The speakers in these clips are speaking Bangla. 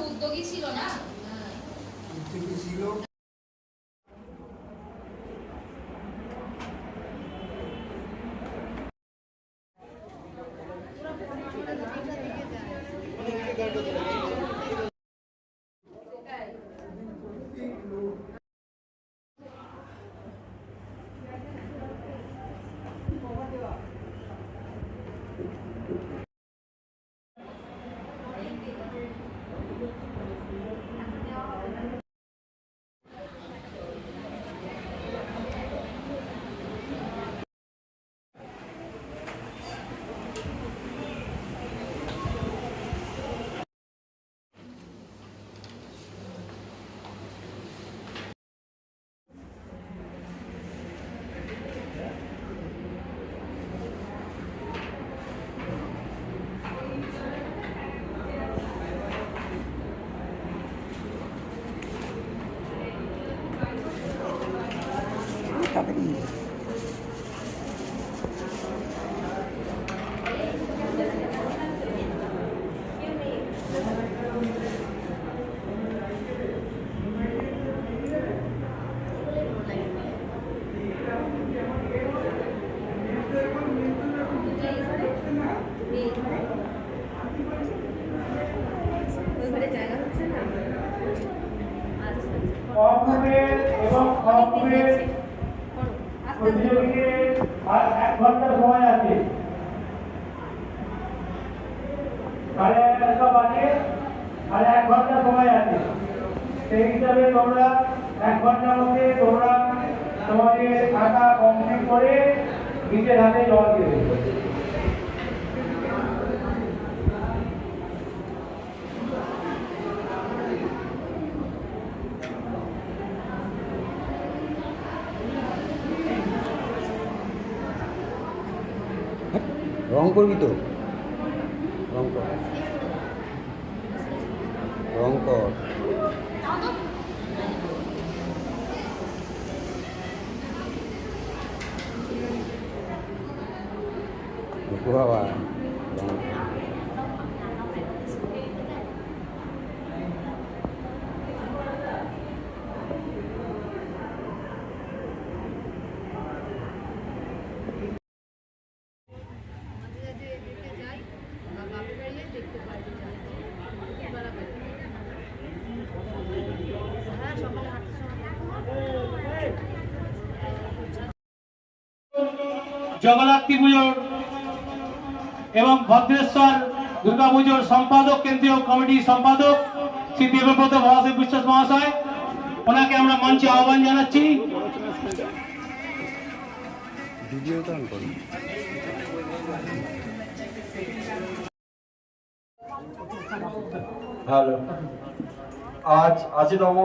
উদ্যোগী ছিল না, উদ্যোগী ছিল। এবং আর 1 ঘন্টা সময় আছে, 11:30 বাজে, আর 1 ঘন্টা সময় আছে। সেই হিসাবে তোমরা 1 ঘন্টার মধ্যে তোমরা তোমাদের টাকা কমপ্লিট করে নিজের হাতে জমা দেবে। রং করবি তো, রং কর, রং কর। বাবা জগদ্ধাত্রী পুজোর এবং ভদ্রেশ্বর দুর্গা পুজোর সম্পাদক, কেন্দ্রীয় কমিটির সম্পাদক শ্রী দেবব্রত মহাশয় বিশ্বাস মহাশয়, ওনাকে আমরা মঞ্চে আহ্বান জানাচ্ছি। হ্যালো, আজ ৮০তম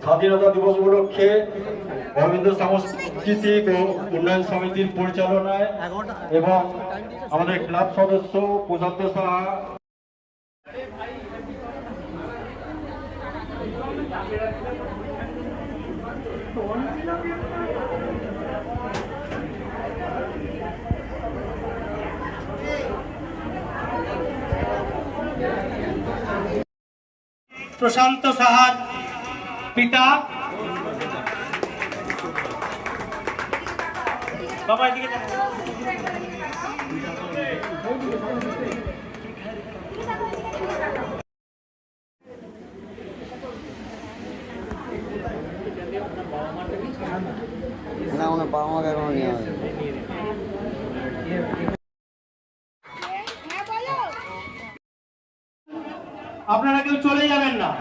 স্বাধীনতা দিবস উপলক্ষে অরবিন্দ সাংস্কৃতিক ও উন্নয়ন সমিতির পরিচালনায় এবং আমাদের ক্লাব সদস্য প্রশান্ত সাহা প্রশান্ত সাহার পিতা বাবা এদিকে না, ওনার বাবা মাকে এখনো নেওয়া হয়নি। আপনারা কেউ চলে যাবেন না।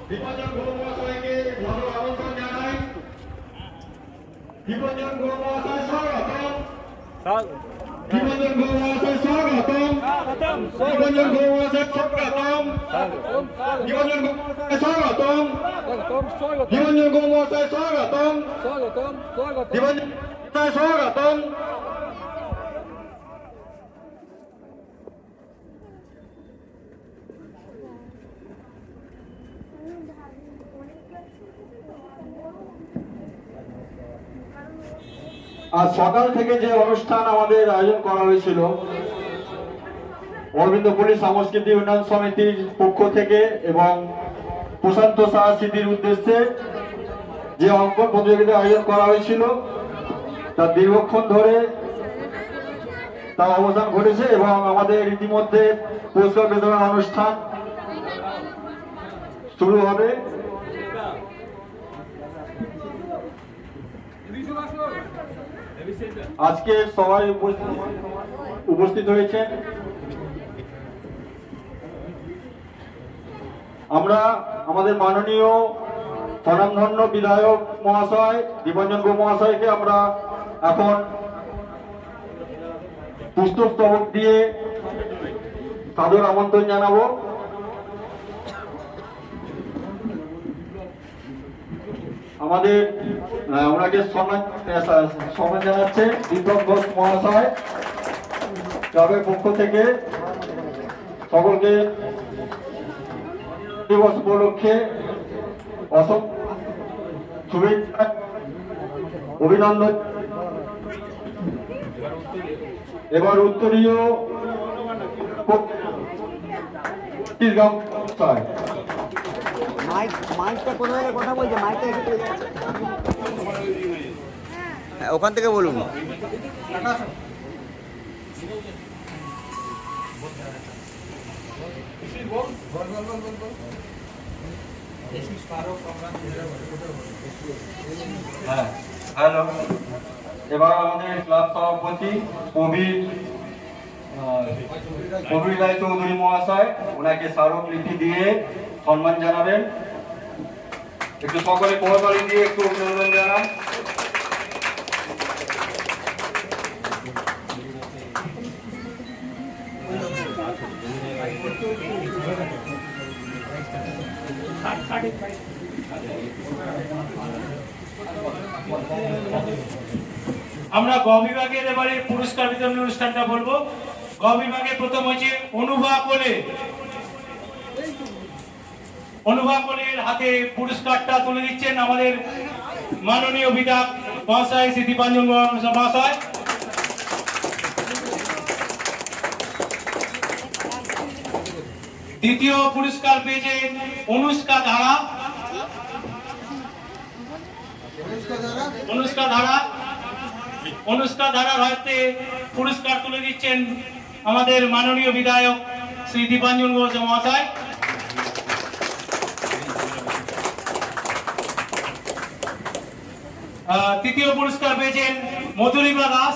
দীপঞ্জন ঘোষ মহাশয়কে ভালো আমন্ত্রণ জানাই। দীপঞ্জন ঘোষ মহাশয় স্বাগতম। দীপঞ্জন ঘোষ মহাশয় স্বাগতম। দীপঞ্জন ঘোষ মহাশয় স্বাগতম। দীপঞ্জন ঘোষ মহাশয় স্বাগতম। দীপঞ্জন ঘোষ মহাশয় স্বাগতম। দীপঞ্জন মহাশয় স্বাগতম। আজ সকাল থেকে যে অনুষ্ঠান আমাদের আয়োজন করা হয়েছিল অরবিন্দপল্লী সাংস্কৃতিক উন্নয়ন সমিতির পক্ষ থেকে এবং প্রশান্ত সাহা স্মৃতির উদ্দেশ্যে যে অঙ্কন প্রতিযোগিতা আয়োজন করা হয়েছিল তা দীর্ঘক্ষণ ধরে তার অবসান ঘটেছে এবং আমাদের ইতিমধ্যে পুরস্কার বিতরণ অনুষ্ঠান শুরু হবে। আজকে সবাই উপস্থিত হয়েছেন। আমরা আমাদের মাননীয় স্বনামধন্য বিধায়ক মহাশয় দীপঞ্জন ঘোষ মহাশয়কে আমরা এখন পুষ্পস্তবক দিয়ে সাদর আমন্ত্রণ জানাবো। আমাদের ওনাকে সম্মান জানাচ্ছে দীপক ঘোষ মহাশয় ক্লাবের পক্ষ থেকে সকলকে দিবস উপলক্ষে অসংখ্য শুভেচ্ছা অভিনন্দন। এবার উত্তরীয় ওখান থেকে বলুন। হ্যালো, এবার আমাদের ক্লাব সভাপতি কবির রায় চৌধুরী মহাশয় ওনাকে স্মারকলিপি দিয়ে সম্মান জানাবেন। একটু সকলে করতালি দিয়ে একটু অভিনন্দন জানান। আমরা গ বিভাগের এবারে পুরস্কার বিতরণ অনুষ্ঠানটা বলবো। গ বিভাগে প্রথম হয়েছে অনুভা কোলের হাতে পুরস্কারটা তুলে দিচ্ছেন আমাদের মাননীয় বিধায়ক মহাশয় শ্রী দীপঞ্জন মহাশয়। দ্বিতীয় পুরস্কার পেয়েছেন অনুষ্কা ধারার হাতে পুরস্কার তুলে দিচ্ছেন আমাদের মাননীয় বিধায়ক শ্রী দীপঞ্জন ঘোষ মহাশয়। তৃতীয় পুরস্কার পেয়েছেন মধুরিমা দাস।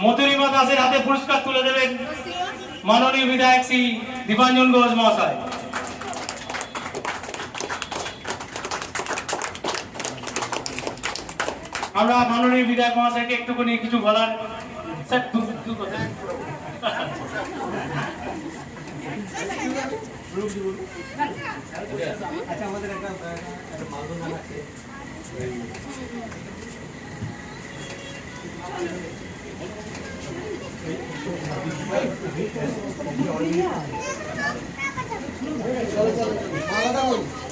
মধুরিমা দাসের হাতে পুরস্কার তুলে দেবেন মাননীয় বিধায়ক শ্রী দীপাঞ্জন ঘোষ মহাশয়। আমরা মাননীয় বিধায়ক মহাশয়কে একটুখানি কিছু বলার স্যার দু কথা।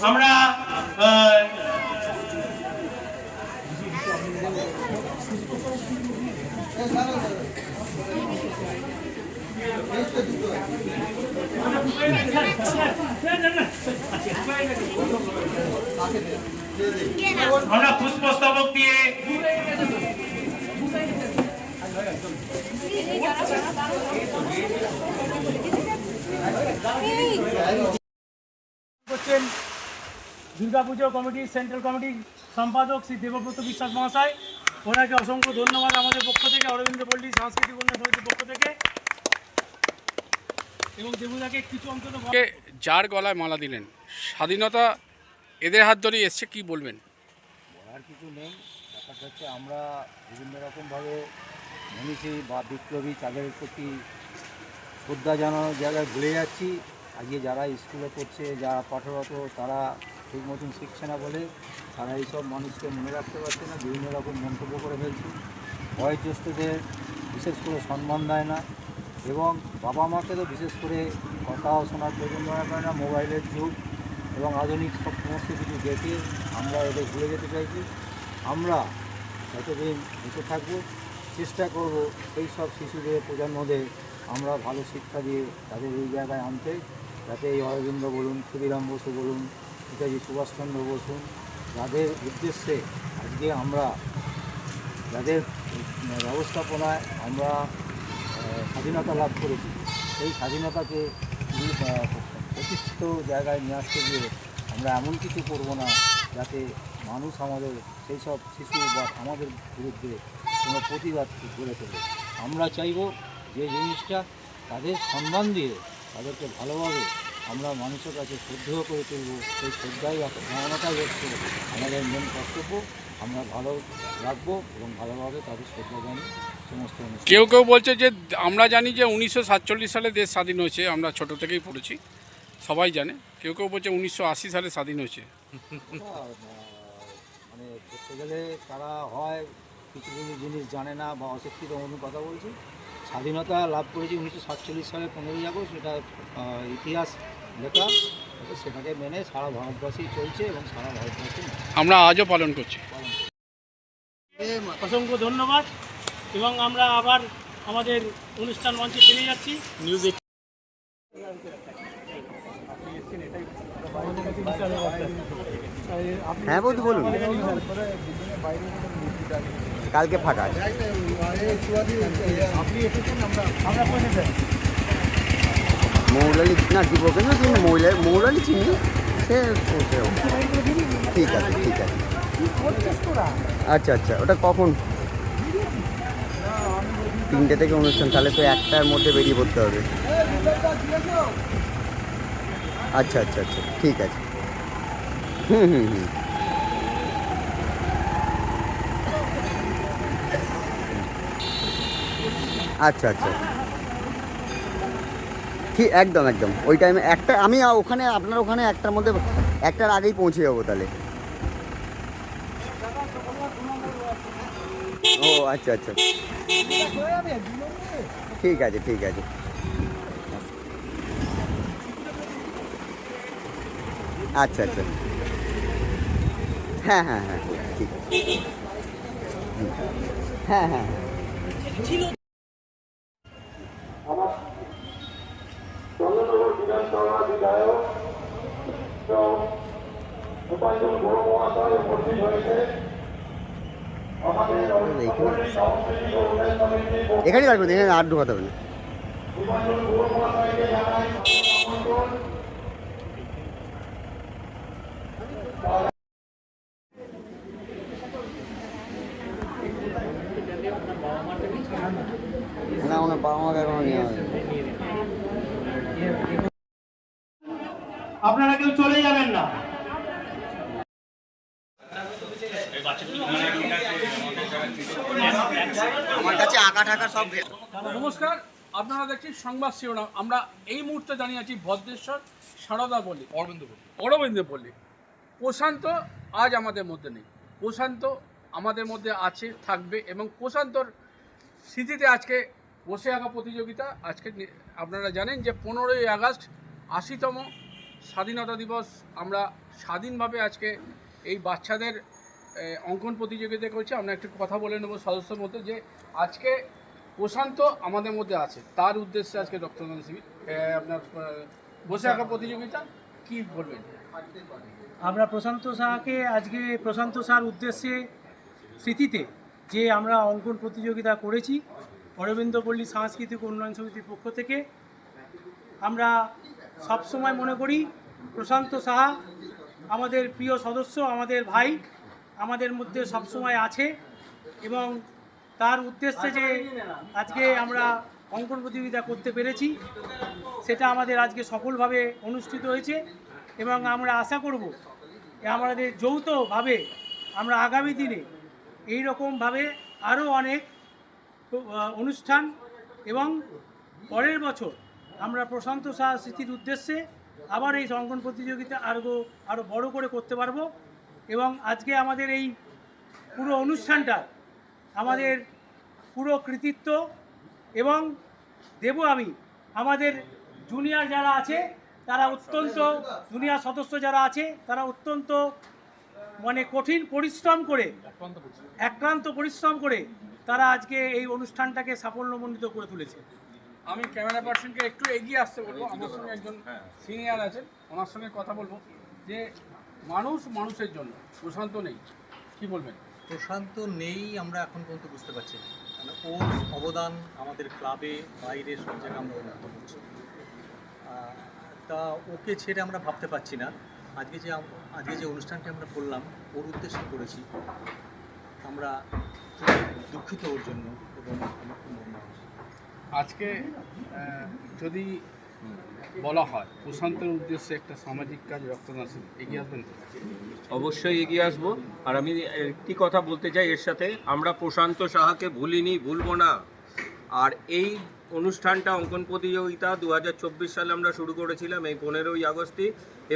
আমরা আমরা পুষ্পস্তবক দিয়ে করছেন দুর্গাপুজো কমিটির সেন্ট্রাল কমিটির সম্পাদক শ্রী দেবব্রত বিশ্বাস মহাশয়। ওনাকে অসংখ্য ধন্যবাদ আমাদের পক্ষ থেকে, অরবিন্দ পল্লী সাংস্কৃতিক উন্নয়ন সমিতির পক্ষ থেকে। এবং দেবুদাকে কিছু অন্তত যার গলায় মালা দিলেন, স্বাধীনতা এদের হাত ধরেই এসছে, কি বলবেন? আর কিছু নেই, ব্যাপারটা হচ্ছে আমরা বিভিন্ন রকমভাবে মনীষী বা বিপ্লবী তাদের প্রতি শ্রদ্ধা জানানোর জায়গায় ভুলে যাচ্ছি। আজকে যারা স্কুলে পড়ছে, যারা পাঠরত, তারা ঠিক মতন শিখছে না বলে তারা এইসব মানুষকে মনে রাখতে পারছে না, বিভিন্ন রকম মন্তব্য করে ফেলছে। বয়োজ্যেষ্ঠদের বিশেষ করে সম্মান দেয় না, এবং বাবা মাকে তো বিশেষ করে কথাও শোনার প্রয়োজন মনে করে না। মোবাইলের যুগ এবং আধুনিক সমস্ত কিছু দেখে আমরা এদের ভুলে যেতে চাইছি। আমরা যতদিন বেঁচে থাকবো চেষ্টা করব সেই সব শিশুদের প্রজন্মদের আমরা ভালো শিক্ষা দিয়ে তাদের এই জায়গায় আনতে, যাতে এই অরবিন্দ বলুন, ক্ষুদিরাম বসু বলুন, নেতাজি সুভাষচন্দ্র বসু, যাদের উদ্দেশ্যে আজকে আমরা, যাদের ব্যবস্থাপনায় আমরা স্বাধীনতা লাভ করেছি, সেই স্বাধীনতাকে প্রতিষ্ঠিত জায়গায় নিয়ে আসতে গিয়ে আমরা এমন কিছু করব না যাতে মানুষ আমাদের সেই সব শিশু বা আমাদের বিরুদ্ধে কোনো প্রতিবাদ গড়ে তোলে। আমরা চাইব যে জিনিসটা তাদের সম্মান দিয়ে তাদেরকে ভালোভাবে আমরা মানুষের কাছে শ্রদ্ধেয় করে তুলব, সেই শ্রদ্ধাই জানানোটাই হচ্ছে আমাদের মেন কর্তব্য। আমরা ভালো রাখবো এবং ভালোভাবে তাদের শ্রদ্ধা জানিয়ে সমস্ত অনুষ্ঠান। কেউ কেউ বলছে যে আমরা জানি যে 1947 সালে দেশ স্বাধীন হয়েছে, আমরা ছোট থেকেই পড়েছি, সবাই জানে। কেউ কেউ বলছে 1980 সালে স্বাধীন হয়েছে। মানে ধরতে গেলে তারা হয় কিছু কিছু জিনিস জানে না বা অশিক্ষিত মতো কথা বলছে। স্বাধীনতা লাভ করেছি 1947 সালে 15ই আগস্ট, সেটা ইতিহাস লেখা, সেটাকে মেনে সারা ভারতবাসী চলছে এবং সারা ভারতবাসী আমরা আজও পালন করছি। অসংখ্য ধন্যবাদ। এবং আমরা আবার আমাদের অনুষ্ঠান মঞ্চে ফিরে যাচ্ছি। মিউজিক হ্যাঁ বৌদি বলুন। কালকে ফাঁকা আছে। মৌলালি না কি বলবেন না, তুমি মৌলালি চিনি, সে ঠিক আছে ঠিক আছে। আচ্ছা আচ্ছা, ওটা কখন? 3টে থেকে অনুষ্ঠান, তাহলে তো 1টার মধ্যে বেরিয়ে পড়তে হবে। আচ্ছা আচ্ছা আচ্ছা, ঠিক আছে। হুম। আচ্ছা আচ্ছা, ঠিক, একদম একদম ওই টাইমে একটা, আমি ওখানে আপনার ওখানে 1টার মধ্যে, 1টার আগেই পৌঁছে যাবো তাহলে। ও আচ্ছা আচ্ছা, ঠিক আছে ঠিক আছে। আচ্ছা আচ্ছা, হ্যাঁ ঠিক আছে। হ্যাঁ চন্দ্রনগর বিধানসভা বিধায়ক দীপাঞ্জন ঘোষ মহাশয় উপস্থিত হয়েছে। এখানেই রাখবেন, এখানে আর ঢোকাতে হবে না। দীপাঞ্জন ঘোষ মহাশয়কে জানাই আমন্ত্রণ। না ওনার বাবা মাকে এখনো নেওয়া হয়নি। আপনারা কেউ চলে যাবেন না। আমার কাছে আঁকা ঠাকা সব নমস্কার, আপনারা দেখছি সংবাদ শিরোনাম। আমরা এই মুহূর্তে দাঁড়িয়ে আছি ভদ্রেশ্বর সারদা পল্লী, অরবিন্দ পল্লী। প্রশান্ত আজ আমাদের মধ্যে নেই, প্রশান্ত আমাদের মধ্যে আছে, থাকবে, এবং প্রশান্তর স্মৃতিতে আজকে বসে আঁকা প্রতিযোগিতা। আজকে আপনারা জানেন যে 15ই আগস্ট 80তম স্বাধীনতা দিবস। আমরা স্বাধীনভাবে আজকে এই বাচ্চাদের অঙ্কন প্রতিযোগিতা করছি। আমরা একটু কথা বলে নেব সদস্যর মধ্যে যে আজকে প্রশান্ত আমাদের মধ্যে আছে, তার উদ্দেশ্যে আজকে রক্তদান শিবির, আপনার বসে আঁকা প্রতিযোগিতা কি বলবেন? আমরা প্রশান্ত সাহাকে আজকে প্রশান্ত সাহার উদ্দেশ্যে স্মৃতিতে যে আমরা অঙ্কন প্রতিযোগিতা করেছি অরবিন্দ পল্লী সাংস্কৃতিক উন্নয়ন সমিতির পক্ষ থেকে, আমরা সবসময় মনে করি প্রশান্ত সাহা আমাদের প্রিয় সদস্য, আমাদের ভাই, আমাদের মধ্যে সবসময় আছে, এবং তার উদ্দেশ্যে যে আজকে আমরা অঙ্কন প্রতিযোগিতা করতে পেরেছি সেটা আমাদের আজকে সফলভাবে অনুষ্ঠিত হয়েছে। এবং আমরা আশা করব আমাদের যৌথভাবে আমরা আগামী দিনে এই রকমভাবে আরও অনেক অনুষ্ঠান এবং পরের বছর আমরা প্রশান্ত সাহা স্মৃতির উদ্দেশ্যে আবার এই অঙ্কন প্রতিযোগিতা আরও বড় করে করতে পারবো। এবং আজকে আমাদের এই পুরো অনুষ্ঠানটা আমাদের পুরো কৃতিত্ব এবং দেব আমি আমাদের জুনিয়র যারা আছে তারা অত্যন্ত, জুনিয়র সদস্য যারা আছে তারা অত্যন্ত কঠিন পরিশ্রম করে, আক্রান্ত পরিশ্রম করে তারা আজকে এই অনুষ্ঠানটাকে সাফল্যমণ্ডিত করে তুলেছে। আমি ক্যামেরা পার্সনকে একটু এগিয়ে আসতে বলবো, আমার সঙ্গে একজন সিনিয়র আছেন, ওনার সঙ্গে কথা বলবো যে মানুষ মানুষের জন্য, প্রশান্ত নেই, কি বলবেন? প্রশান্ত নেই আমরা এখন পর্যন্ত বুঝতে পারছি না, মানে ওর অবদান আমাদের ক্লাবে বাইরে সব জায়গায় আমরা অনুভব করছি। তা ওকে ছেড়ে আমরা ভাবতে পারছি না। আজকে যে অনুষ্ঠানটি আমরা করলাম ওর উদ্দেশ্যে করেছি, আমরা দুঃখিত ওর জন্য। এবং আজকে যদি বলা হয় প্রশান্তের উদ্দেশ্যে একটা সামাজিক কাজ রক্তদান শিবির, এগিয়ে আসবেন? অবশ্যই এগিয়ে আসবো। আর আমি একটি কথা বলতে চাই এর সাথে, আমরা প্রশান্ত সাহাকে ভুলিনি, ভুলবো না। আর এই অনুষ্ঠানটা অঙ্কন প্রতিযোগিতা 2024 সালে আমরা শুরু করেছিলাম এই 15ই আগস্টে,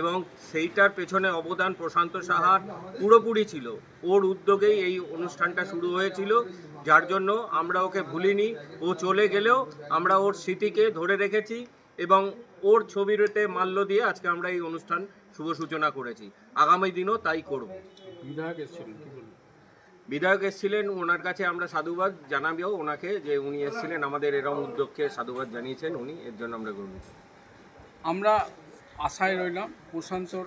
এবং সেইটার পেছনে অবদান প্রশান্ত সাহার পুরোপুরি ছিল। ওর উদ্যোগেই এই অনুষ্ঠানটা শুরু হয়েছিল, যার জন্য আমরা ওকে ভুলিনি। ও চলে গেলেও আমরা ওর স্মৃতিকে ধরে রেখেছি এবং ওর ছবিতে মাল্য দিয়ে আজকে আমরা এই অনুষ্ঠান শুভ সূচনা করেছি। আগামী দিনও তাই করব। বিধায়ক এসেছিলেন, কি বলবেন? বিধায়ক এসেছিলেন, ওনার কাছে আমরা সাধুবাদ জানাবেও ওনাকে, যে উনি এসেছিলেন, আমাদের এরকম উদ্যোগকে সাধুবাদ জানিয়েছেন উনি, এর জন্য আমরা গর্বিত। আমরা আশায় রইলাম প্রশান্তর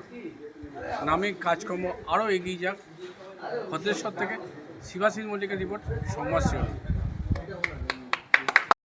নামে কাজকর্ম আরও এগিয়ে যাক। ভদ্রেশ্বর থেকে শিবাশিস মল্লিকের রিপোর্ট, সংবাদ শিরোনাম।